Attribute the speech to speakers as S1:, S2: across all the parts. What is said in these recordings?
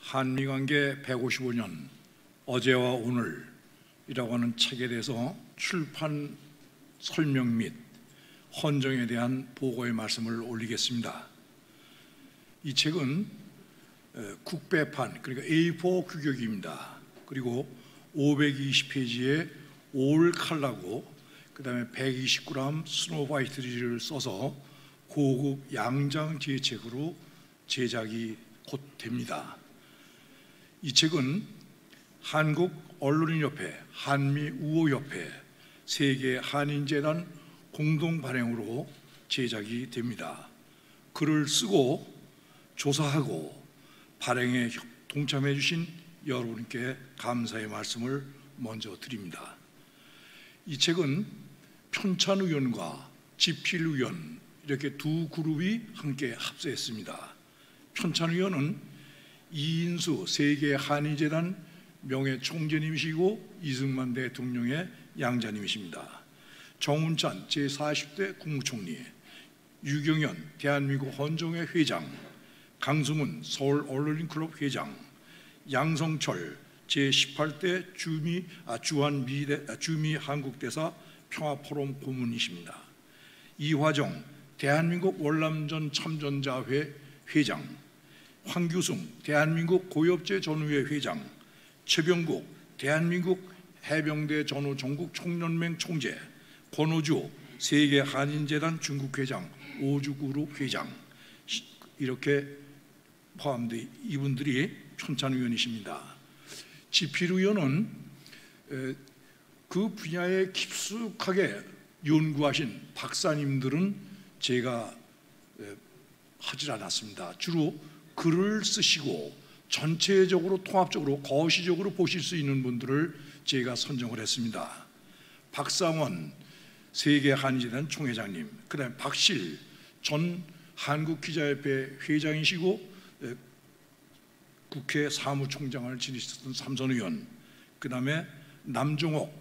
S1: 한미관계 155년 어제와 오늘이라고 하는 책에 대해서 출판 설명 및 헌정에 대한 보고의 말씀을 올리겠습니다. 이 책은 국배판, 그러니까 A4 규격입니다. 그리고 520페이지에 올 컬러고 그 다음에 120g 스노우 화이트를 써서 고급 양장 제책으로 제작이 곧 됩니다. 이 책은 한국언론인협회, 한미우호협회, 세계 한인재단 공동 발행으로 제작이 됩니다. 글을 쓰고 조사하고 발행에 동참해 주신 여러분께 감사의 말씀을 먼저 드립니다. 이 책은 편찬 의원과 집필 의원 이렇게 두 그룹이 함께 합세했습니다. 편찬 의원은 이인수 세계 한인재단 명예 총재님이시고 이승만 대통령의 양자님이십니다. 정운찬 제40대 국무총리, 유경연 대한민국 헌정회 회장, 강승훈 서울 언론인클럽 회장, 양성철 제18대 주미 한국대사 평화포럼 고문이십니다. 이화정 대한민국 월남전 참전자회 회장, 황규승 대한민국 고엽제 전우회 회장, 최병국 대한민국 해병대 전후 전국 총연맹 총재, 권오주 세계 한인재단 중국 회장, 오주그룹 회장, 이렇게 포함된 이분들이 편찬 의원이십니다. 집필 의원은 그 분야에 깊숙하게 연구하신 박사님들은 제가 하질 않았습니다. 주로 글을 쓰시고 전체적으로 통합적으로 거시적으로 보실 수 있는 분들을 제가 선정을 했습니다. 박상원 세계 한인재단 총회장님, 그 다음에 박실 전 한국기자협회 회장이시고 국회 사무총장을 지내셨던 삼선 의원, 그 다음에 남종옥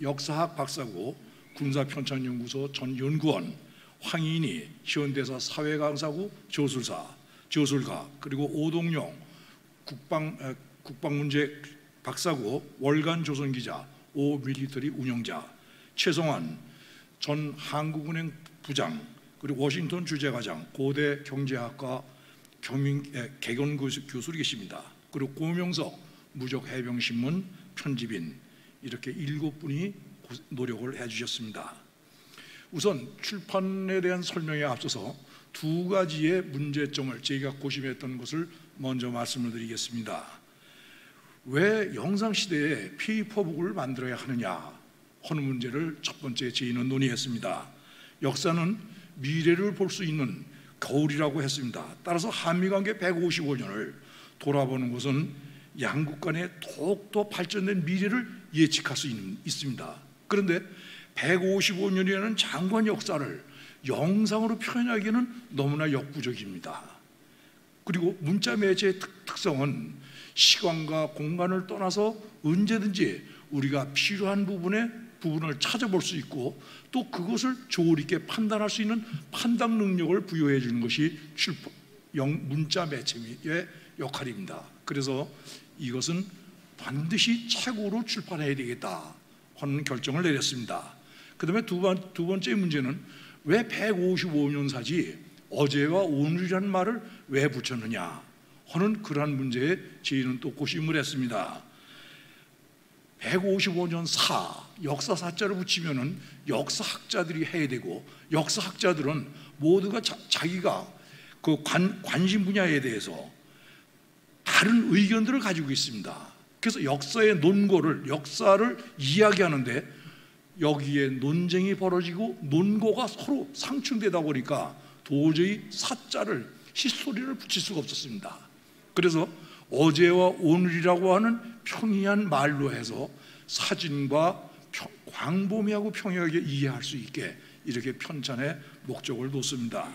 S1: 역사학 박사고 군사편찬연구소 전 연구원, 황인희 현대사 사회강사고 저술가, 그리고 오동용 국방문제 박사고 월간 조선기자, 오밀리터리 운영자, 최성환 전 한국은행 부장, 그리고 워싱턴 주재과장, 고대 경제학과 개건 교수로 계십니다. 그리고 고명석 무적해병신문 편집인, 이렇게 7분이 노력을 해주셨습니다. 우선 출판에 대한 설명에 앞서서 두 가지의 문제점을 제가 고심했던 것을 먼저 말씀을 드리겠습니다. 왜 영상시대에 페이퍼북을 만들어야 하느냐 하는 문제를 첫 번째 저희는 논의했습니다. 역사는 미래를 볼 수 있는 거울이라고 했습니다. 따라서 한미관계 155년을 돌아보는 것은 양국 간의 더욱더 발전된 미래를 예측할 수 있습니다. 그런데 155년이라는 장관 역사를 영상으로 표현하기에는 너무나 역부족입니다. 그리고 문자 매체의 특성은 시간과 공간을 떠나서 언제든지 우리가 필요한 부분을 찾아볼 수 있고 또 그것을 조리 있게 판단할 수 있는 판단 능력을 부여해 주는 것이 문자 매체의 역할입니다. 그래서 이것은 반드시 책으로 출판해야 되겠다 하는 결정을 내렸습니다. 그 다음에 두 번째 문제는 왜 155년 사지 어제와 오늘이라는 말을 왜 붙였느냐 하는 그러한 문제에 저희는 또 고심을 했습니다. 155년 역사 사자를 붙이면은 역사학자들이 해야 되고, 역사학자들은 모두가 자기가 그 관심 분야에 대해서 다른 의견들을 가지고 있습니다. 그래서 역사의 논고를, 역사를 이야기하는데 여기에 논쟁이 벌어지고 논고가 서로 상충되다 보니까 도저히 사자를, 히스토리를 붙일 수가 없었습니다. 그래서 어제와 오늘이라고 하는 평이한 말로 해서 사진과 광범위하고 평이하게 이해할 수 있게 이렇게 편찬의 목적을 뒀습니다.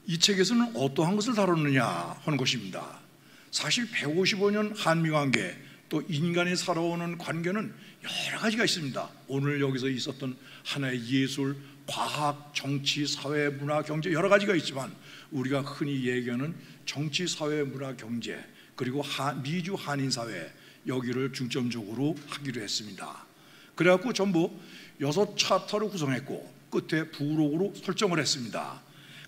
S1: 이 책에서는 어떠한 것을 다루느냐 하는 것입니다. 사실 155년 한미관계, 또 인간이 살아오는 관계는 여러 가지가 있습니다. 오늘 여기서 있었던 하나의 예술, 과학, 정치, 사회, 문화, 경제 여러 가지가 있지만 우리가 흔히 얘기하는 정치, 사회, 문화, 경제 그리고 미주 한인 사회 여기를 중점적으로 하기로 했습니다. 그래갖고 전부 6차터를 구성했고 끝에 부록으로 설정을 했습니다.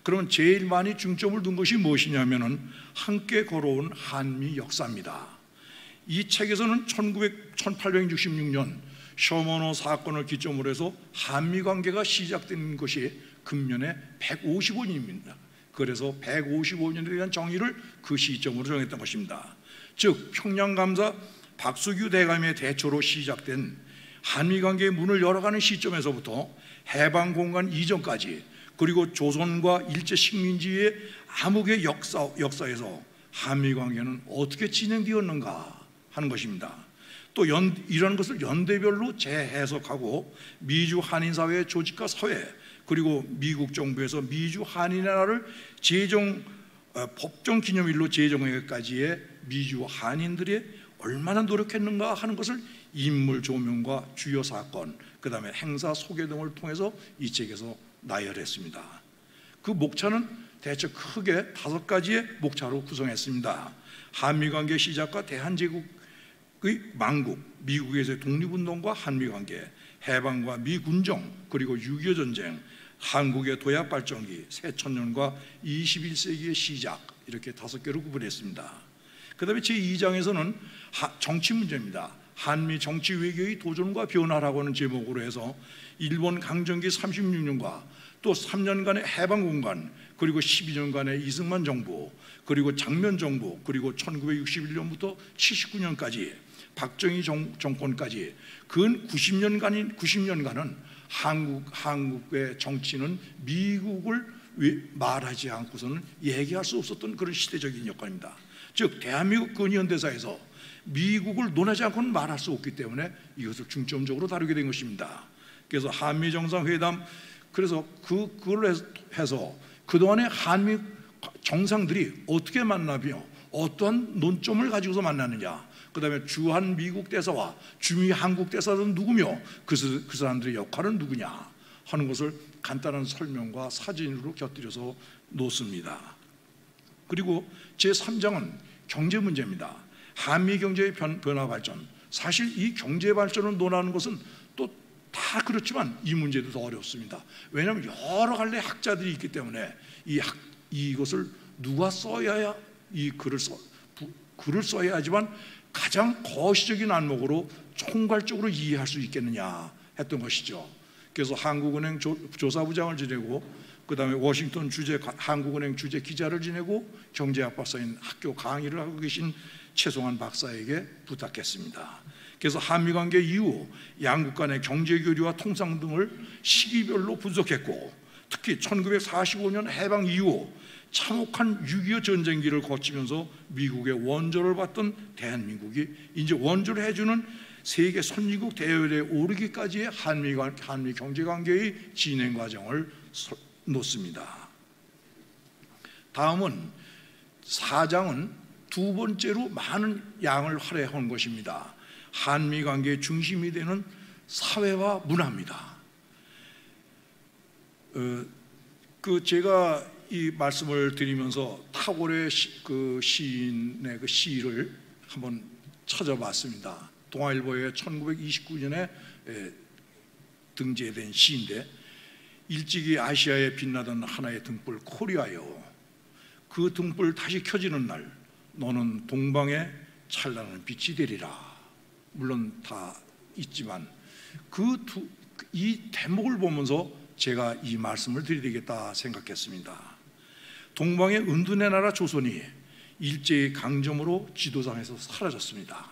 S1: 그러면 제일 많이 중점을 둔 것이 무엇이냐면은 함께 걸어온 한미 역사입니다. 이 책에서는 1866년 셔먼호 사건을 기점으로 해서 한미 관계가 시작된 것이 금년에 155년입니다. 그래서 155년에 대한 정의를 그 시점으로 정했던 것입니다. 즉 평양감사 박수규 대감의 대처로 시작된 한미관계의 문을 열어가는 시점에서부터 해방공간 이전까지 그리고 조선과 일제식민지의 암흑의 역사에서 한미관계는 어떻게 진행되었는가 하는 것입니다. 또 이런 것을 연대별로 재해석하고 미주 한인사회의 조직과 사회 그리고 미국 정부에서 미주 한인회를 법정 기념일로 제정하기까지의 미주 한인들이 얼마나 노력했는가 하는 것을 인물 조명과 주요 사건, 그 다음에 행사 소개 등을 통해서 이 책에서 나열했습니다. 그 목차는 대체 크게 5가지의 목차로 구성했습니다. 한미관계 시작과 대한제국의 망국, 미국에서의 독립운동과 한미관계, 해방과 미군정, 그리고 6.25 전쟁, 한국의 도약 발전기, 새천년과 21세기의 시작, 이렇게 5개로 구분했습니다. 그 다음에 제2장에서는 정치 문제입니다. 한미 정치 외교의 도전과 변화라고 하는 제목으로 해서 일본 강점기 36년과 또 3년간의 해방공간 그리고 12년간의 이승만 정부 그리고 장면 정부 그리고 1961년부터 79년까지 박정희 정권까지 근 90년간은 한국의 정치는 미국을 말하지 않고서는 얘기할 수 없었던 그런 시대적인 여건입니다. 즉 대한민국 근현대사에서 미국을 논하지 않고는 말할 수 없기 때문에 이것을 중점적으로 다루게 된 것입니다. 그래서 한미 정상회담, 그래서 그걸로 해서 그동안의 한미 정상들이 어떻게 만나며 어떠한 논점을 가지고서 만나느냐, 그 다음에 주한 미국 대사와 주미 한국 대사는 누구며 그 사람들의 역할은 누구냐 하는 것을 간단한 설명과 사진으로 곁들여서 놓습니다. 그리고 제3장은 경제 문제입니다. 한미 경제의 변화 발전, 사실 이 경제 발전을 논하는 것은 또 다 그렇지만 이 문제도 더 어렵습니다. 왜냐하면 여러 갈래 학자들이 있기 때문에 이것을 누가 써야 이 글을 써야 하지만 가장 거시적인 안목으로 총괄적으로 이해할 수 있겠느냐 했던 것이죠. 그래서 한국은행 조사부장을 지내고 그 다음에 워싱턴 한국은행 주재 기자를 지내고 경제학 박사인 학교 강의를 하고 계신 최송환 박사에게 부탁했습니다. 그래서 한미관계 이후 양국 간의 경제교류와 통상 등을 시기별로 분석했고 특히 1945년 해방 이후 참혹한 6.25 전쟁기를 거치면서 미국의 원조를 받던 대한민국이 이제 원조를 해주는 세계 선진국 대열에 오르기까지의 한미 경제관계의 진행 과정을 놓습니다. 다음은 4장은 두 번째로 많은 양을 할애한 것입니다. 한미 관계의 중심이 되는 사회와 문화입니다. 제가 이 말씀을 드리면서 타고르의 그 시인의 그 시를 한번 찾아봤습니다. 동아일보에 1929년에 등재된 시인데, 일찍이 아시아에 빛나던 하나의 등불 코리아요, 그 등불 다시 켜지는 날 너는 동방의 찬란한 빛이 되리라. 물론 다 있지만 이 대목을 보면서 제가 이 말씀을 드리겠다 생각했습니다. 동방의 은둔의 나라 조선이 일제의 강점으로 지도상에서 사라졌습니다.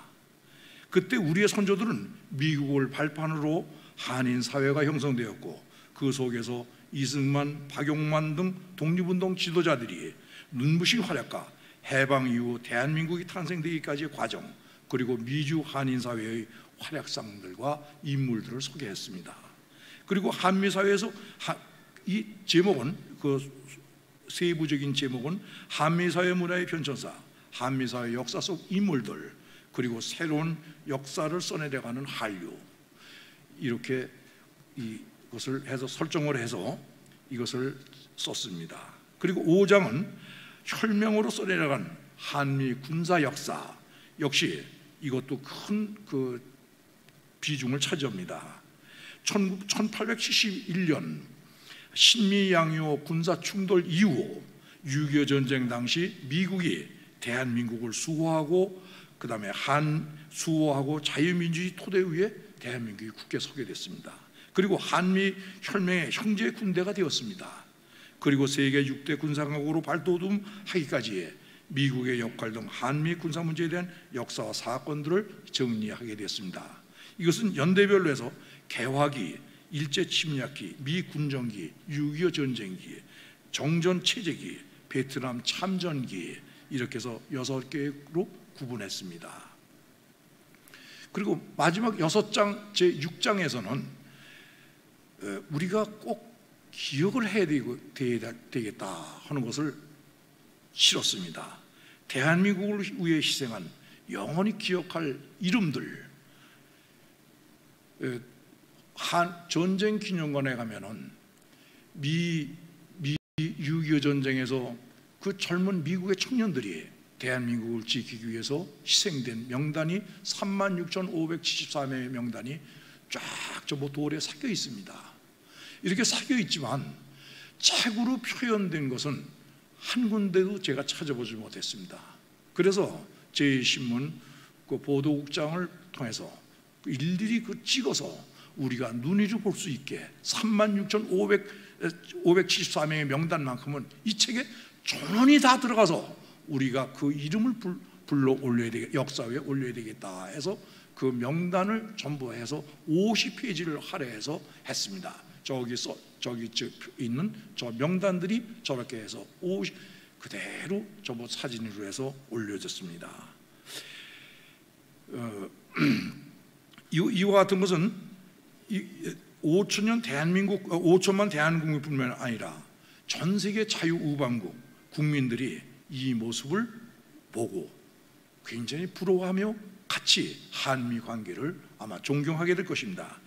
S1: 그때 우리의 선조들은 미국을 발판으로 한인 사회가 형성되었고 그 속에서 이승만, 박용만 등 독립운동 지도자들이 눈부신 활약과 해방 이후 대한민국이 탄생되기까지의 과정, 그리고 미주 한인 사회의 활약상들과 인물들을 소개했습니다. 그리고 한미 사회에서 이 제목은 세부적인 제목은 한미 사회 문화의 변천사, 한미 사회 역사 속 인물들, 그리고 새로운 역사를 써내려가는 한류, 이렇게 이것을 해서 설정을 해서 이것을 썼습니다. 그리고 5장은 혈맹으로 써내려간 한미 군사 역사, 역시 이것도 큰 비중을 차지합니다. 1871년 신미양요 군사 충돌 이후 6.25 전쟁 당시 미국이 대한민국을 수호하고 그 다음에 수호하고 자유민주주의 토대 위에 대한민국이 굳게 서게 됐습니다. 그리고 한미 혈맹의 형제 군대가 되었습니다. 그리고 세계 6대 군사강국으로 발돋움하기까지의 미국의 역할 등 한미 군사 문제에 대한 역사와 사건들을 정리하게 됐습니다. 이것은 연대별로 해서 개화기, 일제침략기, 미군정기, 6.25 전쟁기, 정전체제기, 베트남 참전기, 이렇게 해서 6개로 구분했습니다. 그리고 마지막 6장, 제6장에서는 우리가 꼭 기억을 해야 되겠다 하는 것을 실었습니다. 대한민국을 위해 희생한 영원히 기억할 이름들, 전쟁 기념관에 가면은 6.25 전쟁에서 그 젊은 미국의 청년들이 대한민국을 지키기 위해서 희생된 명단이 36,574명의 명단이 쫙 저 돌에 삭혀 있습니다. 이렇게 삭혀 있지만 책으로 표현된 것은 한 군데도 제가 찾아보지 못했습니다. 그래서 제1신문 보도국장을 통해서 일일이 찍어서 우리가 눈으로 볼 수 있게 36,574명의 명단만큼은 이 책에 전원이 다 들어가서 우리가 그 이름을 불러 올려야 되겠다, 역사에 올려야 되겠다 해서 그 명단을 전부 해서 50페이지를 할애해서 했습니다. 저기 있는 저 명단들이 저렇게 해서 그대로 전부 사진으로 해서 올려졌습니다. 이와 같은 것은 5천만 대한민국뿐만 아니라 전 세계 자유우방국 국민들이 이 모습을 보고 굉장히 부러워하며 같이 한미 관계를 아마 존경하게 될 것입니다.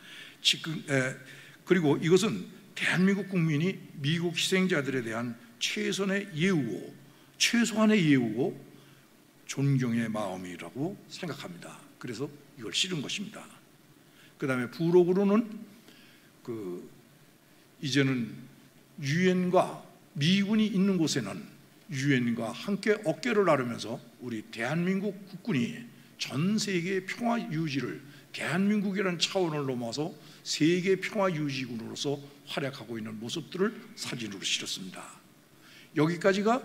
S1: 그리고 이것은 대한민국 국민이 미국 희생자들에 대한 최소한의 예우고 존경의 마음이라고 생각합니다. 그래서 이걸 실은 것입니다. 그 다음에 부록으로는 이제는 유엔과 미군이 있는 곳에는 유엔과 함께 어깨를 나르면서 우리 대한민국 국군이 전 세계의 평화 유지를 대한민국이라는 차원을 넘어서 세계 평화 유지군으로서 활약하고 있는 모습들을 사진으로 실었습니다. 여기까지가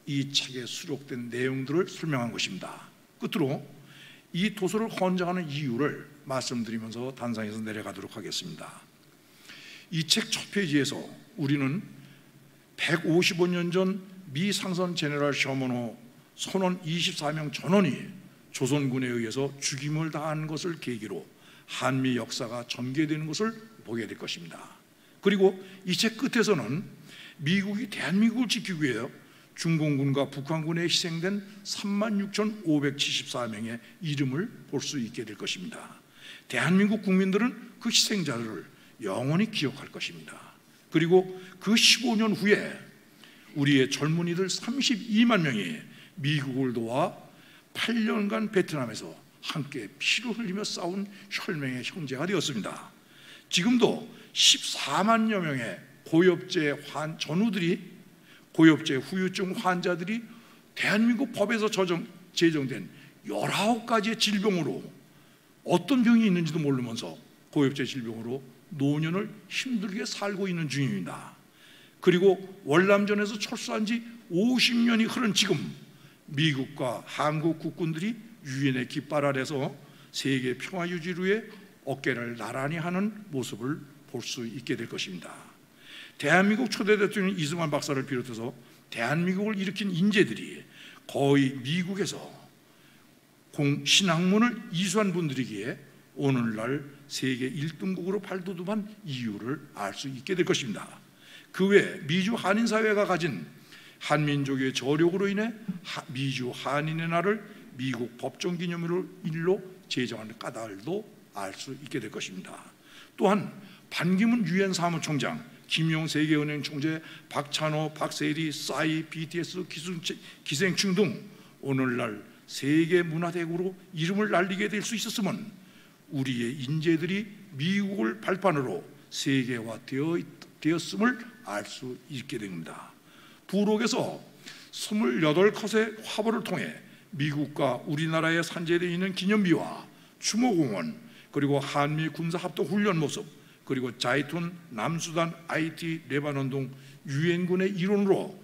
S1: 이 책에 수록된 내용들을 설명한 것입니다. 끝으로 이 도서를 헌정하는 이유를 말씀드리면서 단상에서 내려가도록 하겠습니다. 이 책 첫 페이지에서 우리는 155년 전 미 상선 제너럴 셔먼호 선원 24명 전원이 조선군에 의해서 죽임을 당한 것을 계기로 한미 역사가 전개되는 것을 보게 될 것입니다. 그리고 이 책 끝에서는 미국이 대한민국을 지키기 위해 중공군과 북한군에 희생된 36,574명의 이름을 볼 수 있게 될 것입니다. 대한민국 국민들은 그 희생자들을 영원히 기억할 것입니다. 그리고 그 15년 후에 우리의 젊은이들 32만 명이 미국을 도와 8년간 베트남에서 함께 피를 흘리며 싸운 혈맹의 형제가 되었습니다. 지금도 14만여 명의 고엽제 후유증 환자들이 대한민국 법에서 제정된 19가지의 질병으로 어떤 병이 있는지도 모르면서 고엽제 질병으로 노년을 힘들게 살고 있는 중입니다. 그리고 월남전에서 철수한 지 50년이 흐른 지금 미국과 한국 국군들이 유엔의 깃발 아래서 세계 평화 유지를 위해 어깨를 나란히 하는 모습을 볼 수 있게 될 것입니다. 대한민국 초대 대통령 이승만 박사를 비롯해서 대한민국을 일으킨 인재들이 거의 미국에서 신학문을 이수한 분들이기에 오늘날 세계 1등국으로 발돋움한 이유를 알 수 있게 될 것입니다. 그 외 미주 한인 사회가 가진 한민족의 저력으로 인해 미주 한인의 날을 미국 법정 기념일로 제정하는 까닭도 알 수 있게 될 것입니다. 또한 반기문 유엔 사무총장, 김용 세계은행 총재, 박찬호, 박세리, 싸이, BTS 기생충 등 오늘날 세계 문화대국으로 이름을 날리게 될 수 있었으면 우리의 인재들이 미국을 발판으로 세계화되었음을 알 수 있게 됩니다. 부록에서 28컷의 화보를 통해 미국과 우리나라의 산재되어 있는 기념비와 추모공원, 그리고 한미 군사합동훈련 모습, 그리고 자이툰, 남수단, IT, 레바논 등 유엔군의 일원으로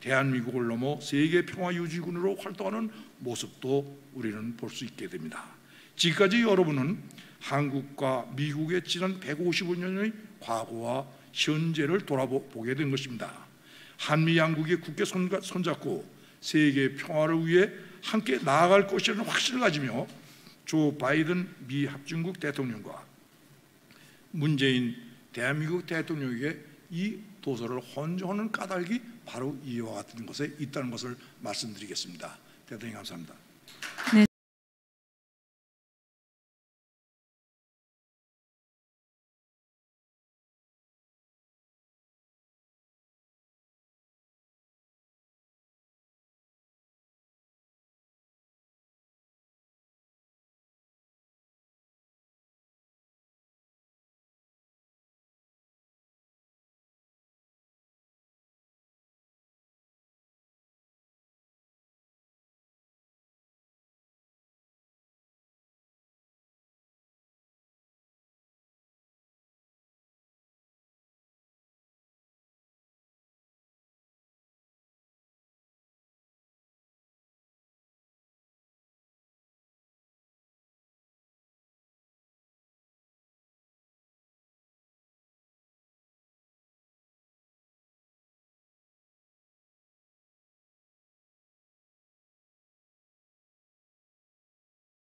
S1: 대한민국을 넘어 세계평화유지군으로 활동하는 모습도 우리는 볼 수 있게 됩니다. 지금까지 여러분은 한국과 미국의 지난 155년의 과거와 현재를 돌아보게 된 것입니다. 한미 양국이 굳게 손잡고 세계 평화를 위해 함께 나아갈 것이라는 확신을 가지며 조 바이든 미 합중국 대통령과 문재인 대한민국 대통령에게 이 도서를 헌정하는 까닭이 바로 이와 같은 것에 있다는 것을 말씀드리겠습니다. 대단히 감사합니다.
S2: 네.